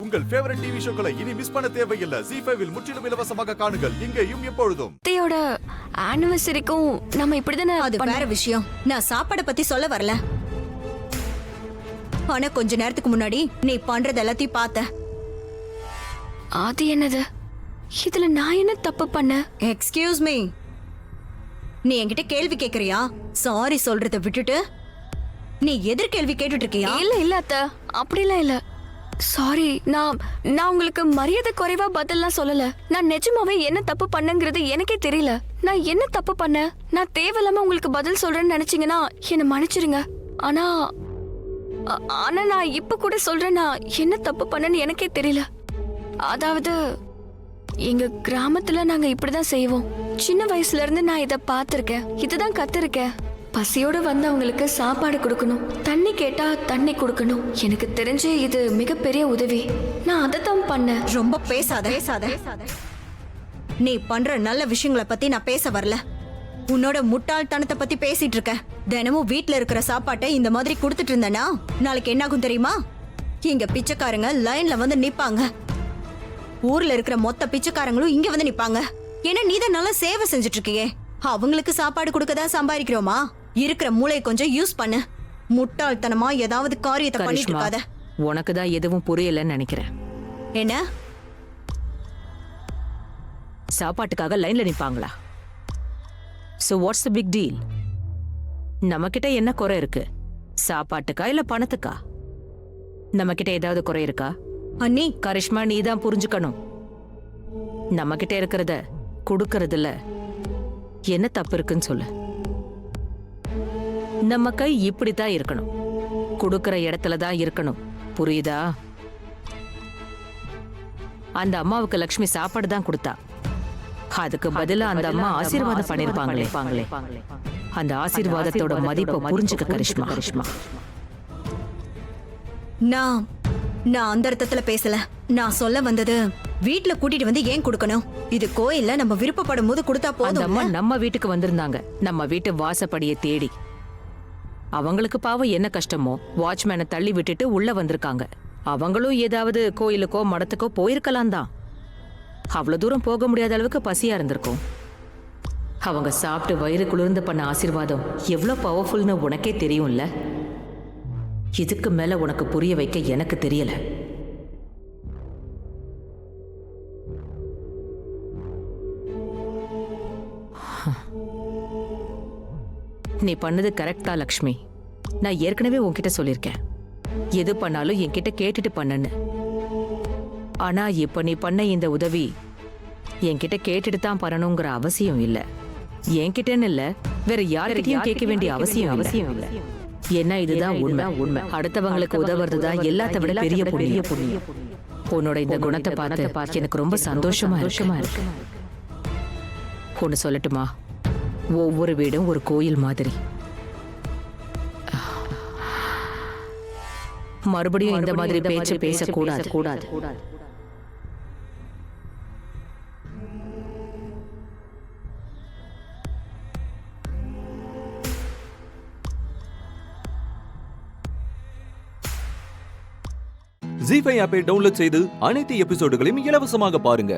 உங்கள் favourite TV ஷோக்களை இனி miss பண்ண தேவையில்லை. ZEE5 இல் முற்றிலும் இலவசமாக காணுங்கள், இங்கேயும் எப்பொழுதும். அத்தையோட ஆனிவர்சரிக்கும் நம்ம இப்படிதானே. அது வேற விஷயம். நான் சாப்பாட பத்தி சொல்ல வரல. ஆனா கொஞ்ச நேரத்துக்கு முன்னாடி நீ பண்றது எல்லாத்தையும் பார்த்த. அது என்னது? இதுல நான் என்ன தப்பு பண்ண? எக்ஸ்கியூஸ் மீ, நீ என்கிட்ட கேள்வி கேக்குறியா? சாரி சொல்றத விட்டுட்டு நீ எதிர் கேள்வி கேட்டுட்டு இருக்கியா? இல்ல இல்ல அத்தை, அப்படிலாம் இல்ல. சாரி, நான் உங்களுக்கு மரியாதை குறைவா பதில்லாம் சொல்லல. நான் நிஜமாவே என்ன தப்பு பண்ணங்கிறது எனக்கே தெரியல. நான் என்ன தப்பு பண்ண? நான் தேவையில்லாம உங்களுக்கு பதில் சொல்றேன்னு நினைச்சீங்கன்னா என்ன மன்னிச்சிருங்க. ஆனா ஆனா நான் இப்ப கூட சொல்றேன், நான் என்ன தப்பு பண்ணேன்னு எனக்கே தெரியல. அதாவது எங்க கிராமத்துல நாங்க இப்படிதான் செய்வோம். சின்ன வயசுல இருந்து நான் இத பாத்திருக்கேன், இதுதான் கத்திருக்கேன். பசியோட வந்து அவங்களுக்கு சாப்பாடு கொடுக்கணும், தண்ணி கேட்டா தண்ணி கொடுக்கணும். எனக்கு தெரிஞ்சு இது மிகப்பெரிய உதவி. நான் அதை தான் பண்ணேன். ரொம்ப பேசாத. நீ பண்ற நல்ல விஷயங்களை பத்தி நான் பேச வரல. உன்னோட முட்டாள்தனத்தை பத்தி பேசிட்டு இருக்க. தினமும் வீட்ல இருக்கிற சாப்பாட்டை இந்த மாதிரி கொடுத்துட்டு இருந்தனா நாளைக்கு என்ன ஆகும் தெரியுமா? இங்க பிச்சைக்காரங்க லைன்ல வந்து நிப்பாங்க. ஊர்ல இருக்கிற மொத்த பிச்சைக்காரங்களும் இங்க வந்து நிப்பாங்க. ஏன்னா நீதான் நல்லா சேவை செஞ்சுட்டு இருக்கியே. அவங்களுக்கு சாப்பாடு கொடுக்கதான் சம்பாதிக்கிறோமா? இருக்கிற மூளையை கொஞ்சம் யூஸ் பண்ணு. முட்டாள்தனமா ஏதாவது காரியத்தை பண்ணிட்டு இருக்காத. உனக்கு தான் எதுவும் புரியலன்னு நினைக்கிறேன். என்ன? சாப்பாட்டுக்காக லைன்ல நிப்பாங்களா? So what's the big deal? நம்ம கிட்ட என்ன குறை இருக்கு? சாப்பாட்டுக்கா இல்ல பணத்துக்கா? நம்ம கிட்ட ஏதாவது குறை இருக்கா? அண்ணி, கரிஷ்மா, நீ தான் புரிஞ்சுக்கணும். நம்ம கிட்ட இருக்கிறத கொடுக்கறதுல என்ன தப்பு இருக்குன்னு சொல்லு. நம்ம கை இப்படித்தான் இருக்கணும், கொடுக்கற இடத்துல தான் இருக்கணும். புரியுதா? அந்த அம்மாவுக்கு லக்ஷ்மி சாப்பாடு தான் கொடுத்தா. அதுக்கு பதிலா அந்த அம்மா ஆசீர்வாதம் பண்ணிருப்பாங்களே. அந்த ஆசீர்வாதத்தோட மதிப்பை புரிஞ்சுக்க கரிஷ்மா. நான் அந்த அர்த்தத்துல பேசல. நான் சொல்ல வந்தது, வீட்ல கூட்டிட்டு வந்து ஏன் கொடுக்கணும்? இது கோயில்ல நம்ம விருப்பப்படும் போது கொடுத்தா அந்த போதும். அம்மா நம்ம வீட்டுக்கு வந்திருந்தாங்க, நம்ம வீட்டு வாசப்படியை தேடி. அவங்களுக்கு பாவம் என்ன கஷ்டமோ வாட்ச்மேனை தள்ளி விட்டுட்டு உள்ள வந்திருக்காங்க. அவங்களும் ஏதாவது கோயிலுக்கோ மடத்துக்கோ போயிருக்கலாம் தான். அவ்வளவு தூரம் போக முடியாத அளவுக்கு பசியா இருந்திருக்கும். அவங்க சாப்பிட்டு வயிறு குளிர்ந்து பண்ண ஆசீர்வாதம் எவ்வளவு பவர்ஃபுல்னு உனக்கே தெரியும்ல. இதுக்கு மேல உனக்கு புரிய வைக்க எனக்கு தெரியல. நீ பண்ணது கரெக்டா லக்ஷ்மி. நான் ஏற்கனவே உன்கிட்ட சொல்லியிருக்கேன், எது பண்ணாலும் என்கிட்ட கேட்டுட்டு பண்ணுன்னு. ஆனா இப்ப நீ பண்ண இந்த உதவி என்கிட்ட கேட்டுட்டு தான் பண்ணணுங்கிற அவசியம் இல்ல. என்கிட்டன்னு இல்ல, வேற யார்கிட்டயும் கேட்க வேண்டிய அவசியம் இல்ல. என்ன, இதுதான் உண்மை. அடுத்தவங்களுக்கு உதவுறதுதான் எல்லாத்த விட பெரிய புண்ணியம். உன்னோட இந்த குணத்தை பார்த்து எனக்கு ரொம்ப சந்தோஷமா இருக்கு. ஒன்னு சொல்லட்டுமா? ஒவ்வொரு வீடும் ஒரு கோயில் மாதிரி. மறுபடியும் இந்த மாதிரி பேச்சு பேசக்கூடாது. ZEE5 ஆப்பை டவுன்லோட் செய்து அனைத்து எபிசோடுகளையும் இலவசமாக பாருங்க.